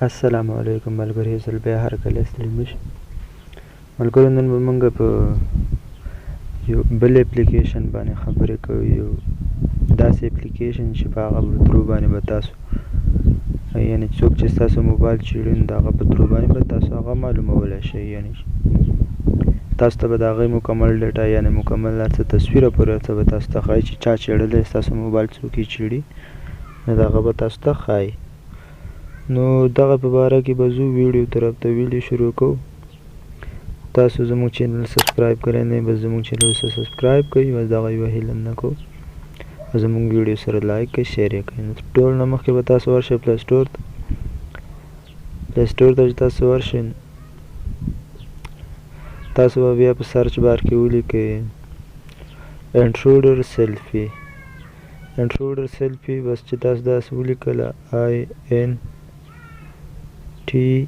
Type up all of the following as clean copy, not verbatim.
السلام علیکم ملګري، زه بیا هر کله ستړي مه شئ ملګرو. نن به موږ په یو بل اپلیکیشن باندې خبرې کوو، یو داسې اپلیکیشن چې په هغه په ترو باندې به تاسو یعنې څوک چې ستاسو موبایل چیړي نو د هغه په ترو باندې به تاسو هغه معلومولی شئ. یعنې تاسو ته به د هغې مکمل ډیټا یعنې مکمل هر څه تصویره پورې هر څه به تاسو ته ښایي چې چا چیړلی ستاسو موبایل څوک یې چیړي نو د هغه به تاسو ته ښایي. نو دغه په باره کې به ځو ویډیو طرف ته. ویډیو شروع کوو. تاسو زموږ چینل سبسکرایب کړی نه یې بس زموږ چینل سره سبسکرایب کړئ، بس دغه یوه هیله نه کوو. زموږ ویډیو سره لایک کړئ، شیر یې کړئ. نو ټول نه مخکې به تاسو ورشئ پلی سټور ته. پلی سټور ته چې تاسو ورشئ تاسو به بیا په سرچ بار کې ولیکئ انټروډر سیلفي. انټروډر سیلفي بس چې تاسو داسې ولیکله INTRUDER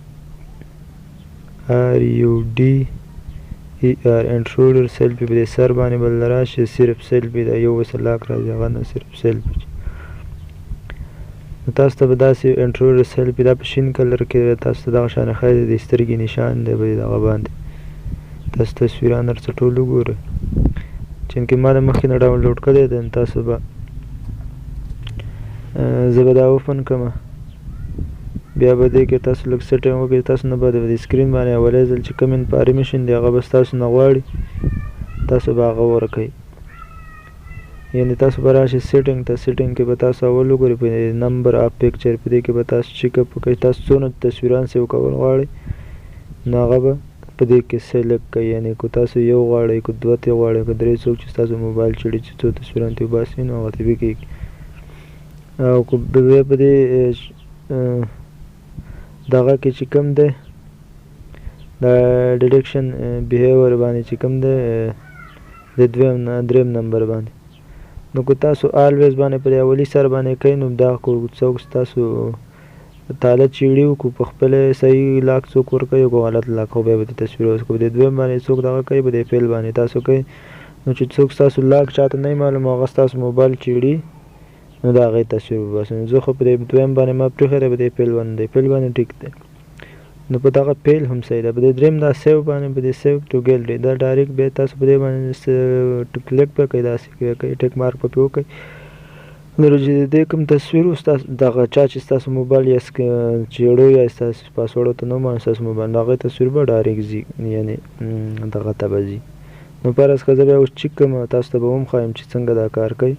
انټروډر سیلفي په دې سر باندې به راشي. صرف سیلفي دا یو بس لاک راځي، هغه نه صرف سیلفي. نو تاسو ته به داسې انټروډر سیلفي دا په شین کلر کې تاسو ته دغه شانې ښایي د سترګې نشان دی به دغه باندې تاسو تصویران هر څه ټول وګورئ. چونکې ما د مخکې نه ډاونلوډ کړی دی. تاسو به زه به دا اوپن کړم، بیا به دې کې تاسو لږ سیټینګ وکړئ. تاسو نه به د سکرین باندې اولی ځل چې کوم انفارمیشن دی هغه به ستاسو نه غواړي، تاسو به هغه ورکوئ. یعنې تاسو به راشئ سیټینګ ته. سیټینګ کې به تاسو اول وګورئ په نمبر آف پکچر، په دې کې به تاسو چیک اپ وکړئ تاسو څونه تصویران سیو کول غواړئ نو هغه به په دې کې سلیکټ کړئ. یعنې که تاسو یو غواړئ، که دوه ترې غواړئ، که درې څوک چې ستاسو موبایل چیړي چې څو تصویران ترې وباسي نو هغه ترې کېږي. او که بیا په دې دغه کې چې کوم دی د ډیټیکشن بیهیور باندې چې کوم دی د درېم نمبر باندې، نو که تاسو آلویز باندې په دې اولي سر باندې کوئ نو دا څوک ستاسو تاله چیړي و که په خپله صحیح لاک څوک ورکوي او که غلط لاک خو بیا به د تصویر اوس که په دې دویم باندې څوک دغه کوي په دې فیل باندې تاسو کوئ نو چې څوک ستاسو لاک چاته نه معلوم هغه ستاسو موبایل چیړي نو د هغې تصویر وباسئ. نو زه خو په دې دویم باندې ما پرېښی دی په دې فیل باندې، دی فیل باندې ټیک دی نو په دغه فیل هم صحیح ده. په دې درېیم دا سیو باندې په دې سیو ټو ګیلري دا ډایرکټ بیا تاسو په دې باندې کلیک به کوئ، داسې کوئ ټیک مارک به پرې وکړئ. نو چې د دې کوم تصویر و ستاسو دغه چا چې ستاسو موبایل یا چیړو یا ستاسو پاسورډ ورته نه ومانه ستاسو موبایل نو هغې تصویر به ډایرکټ ځي، یعنې دغه ته به ځي. نو فرض که زه بیا اوس چیک کړم تاسو ته به هم ښایم چې څنګه دا کار کوي.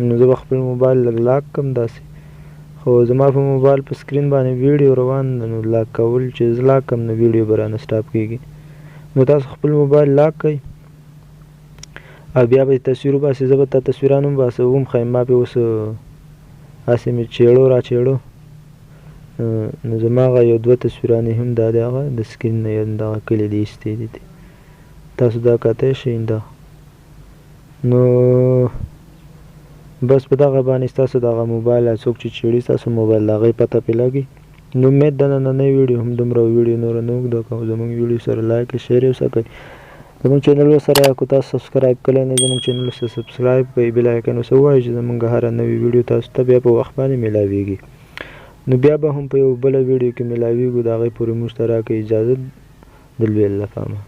نو زه به خپل موبایل لږ لاک کړم داسې، خو زما په موبایل په سکرین باندې ویډیو روان ده نو لاک کول چې زه لاک کړم نو ویډیو به رانه سټاپ کېږي. نو تاسو خپل موبایل لاک کړئ او بیا به تصویر وباسئ. زه به تا تصویران هم باسم ښایم. ما پې اوس هسې مې چیړو را چیړو نو زما هغه یو دوه تصویران هم دا د هغه د سکرین نه دغه کلي دي ایستې دي، تاسو دا کتی شئ دا. نو بس په دغه باندې ستاسو دغه موبایل څوک چې چیړي ستاسو موبایل د هغې پته پرې لګي. نو امید د نننۍ ویډیو هم دومره ویډیو نوره نه اوږده کوم. زموږ ویډیو سره لایک شیر یې وساتئ. زموږ چینل سره که تاسو سبسکرایب کړی نه زموږ چینل سره سبسکرایب کړئ، بیل آیکن ورسره ووایئ چې زموږ هره نوې ویډیو تاسو ته بیا په وخت باندې میلاویږي. نو بیا به هم په یو بله ویډیو کې میلاویږو، د هغې پورې موږ ته راکړئ اجازه د لویل له پامه.